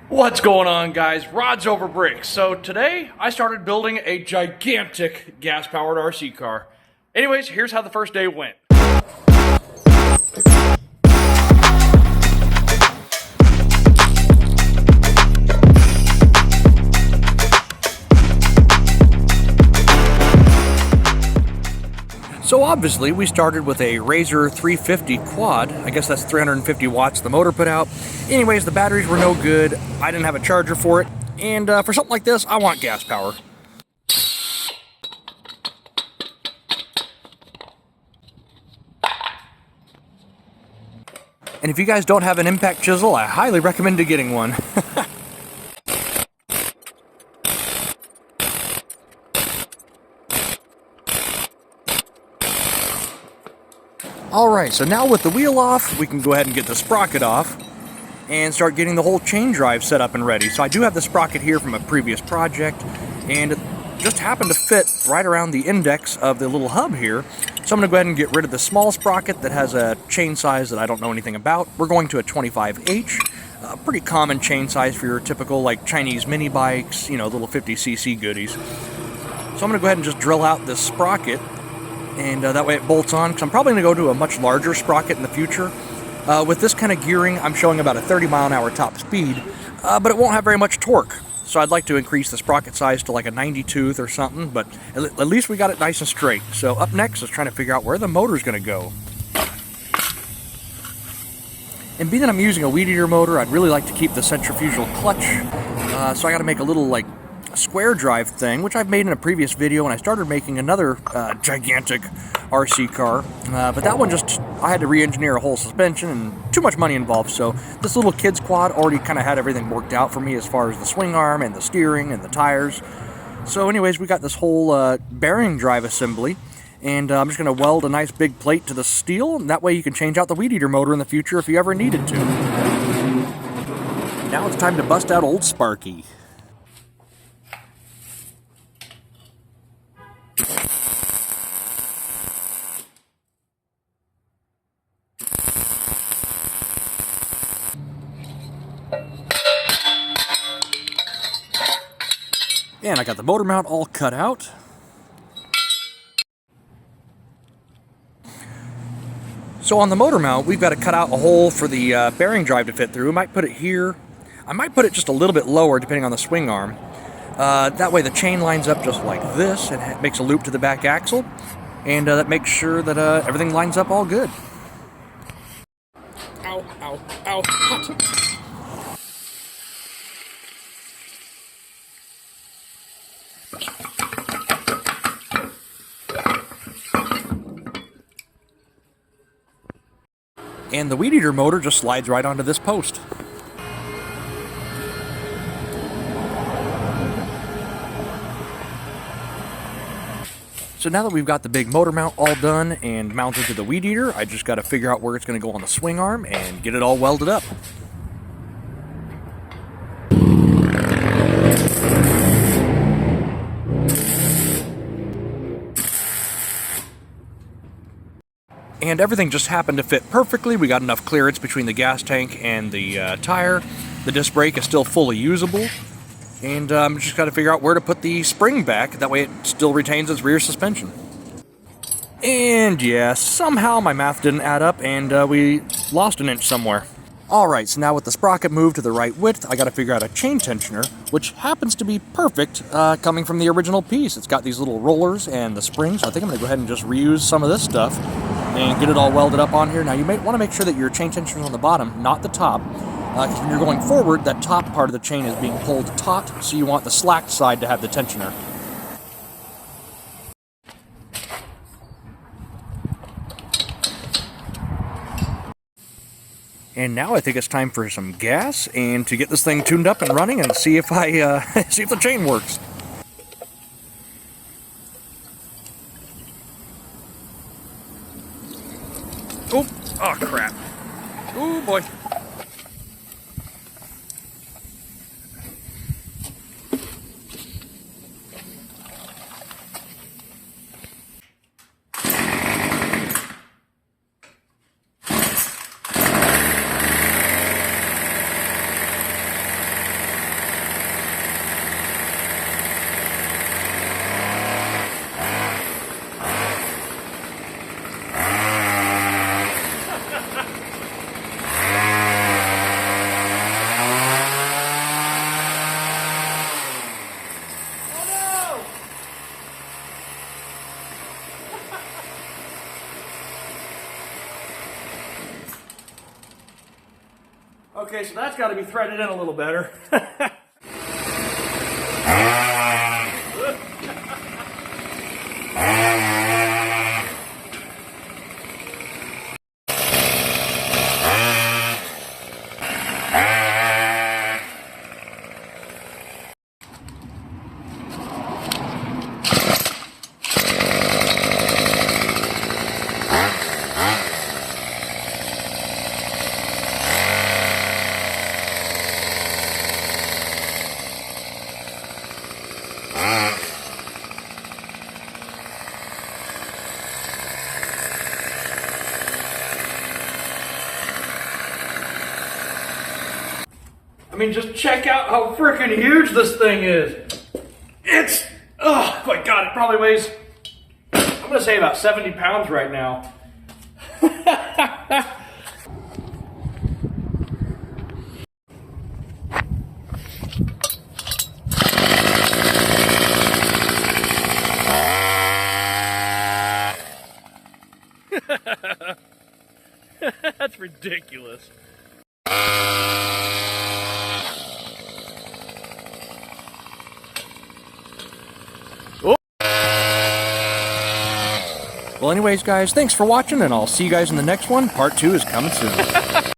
What's going on, guys? Rods over bricks. So today I started building a gigantic gas-powered RC car. Anyways, here's how the first day went. So obviously we started with a Razor 350 quad. I guess that's 350 watts the motor put out. Anyways, the batteries were no good. I didn't have a charger for it. And for something like this, I want gas power. And if you guys don't have an impact chisel, I highly recommend getting one. Alright, so now with the wheel off, we can go ahead and get the sprocket off and start getting the whole chain drive set up and ready. So I do have the sprocket here from a previous project, and it just happened to fit right around the index of the little hub here. So I'm going to go ahead and get rid of the small sprocket that has a chain size that I don't know anything about. We're going to a 25H, a pretty common chain size for your typical like Chinese mini bikes, you know, little 50cc goodies. So I'm going to go ahead and just drill out this sprocket, and that way it bolts on, because I'm probably going to go to a much larger sprocket in the future. With this kind of gearing, I'm showing about a 30-mile-an-hour top speed, but it won't have very much torque. So I'd like to increase the sprocket size to like a 90-tooth or something, but at least we got it nice and straight. So up next is trying to figure out where the motor's going to go. And being that I'm using a weed eater motor, I'd really like to keep the centrifugal clutch. So I got to make a little like square drive thing, which I've made in a previous video, and I started making another gigantic RC car, but that one just, I had to re-engineer a whole suspension and too much money involved. So this little kids quad already kind of had everything worked out for me as far as the swing arm and the steering and the tires. So anyways, we got this whole bearing drive assembly, and I'm just going to weld a nice big plate to the steel, and that way you can change out the weed eater motor in the future if you ever needed to. Now it's time to bust out old Sparky. And I got the motor mount all cut out. So on the motor mount, we've got to cut out a hole for the bearing drive to fit through. I might put it here. I might put it just a little bit lower depending on the swing arm. That way the chain lines up just like this and it makes a loop to the back axle. And that makes sure that everything lines up all good. Ow, ow, ow, hot. And the weed eater motor just slides right onto this post. So now that we've got the big motor mount all done and mounted to the weed eater, I just got to figure out where it's going to go on the swing arm and get it all welded up. And everything just happened to fit perfectly. We got enough clearance between the gas tank and the tire. The disc brake is still fully usable. And just got to figure out where to put the spring back. That way it still retains its rear suspension. And yeah, somehow my math didn't add up and we lost an inch somewhere. Alright, so now with the sprocket moved to the right width, I got to figure out a chain tensioner, which happens to be perfect coming from the original piece. It's got these little rollers and the springs, so I think I'm going to go ahead and just reuse some of this stuff and get it all welded up on here. Now you might want to make sure that your chain tensioner is on the bottom, not the top, because when you're going forward, that top part of the chain is being pulled taut, so you want the slacked side to have the tensioner. And now I think it's time for some gas and to get this thing tuned up and running and see if see if the chain works. Oh crap. Oh boy. Okay, so that's got to be threaded in a little better. I mean, just check out how freaking huge this thing is. It's, oh my God, it probably weighs, I'm gonna say about 70 pounds right now. That's ridiculous. Well, anyways, guys, thanks for watching, and I'll see you guys in the next one. Part 2 is coming soon.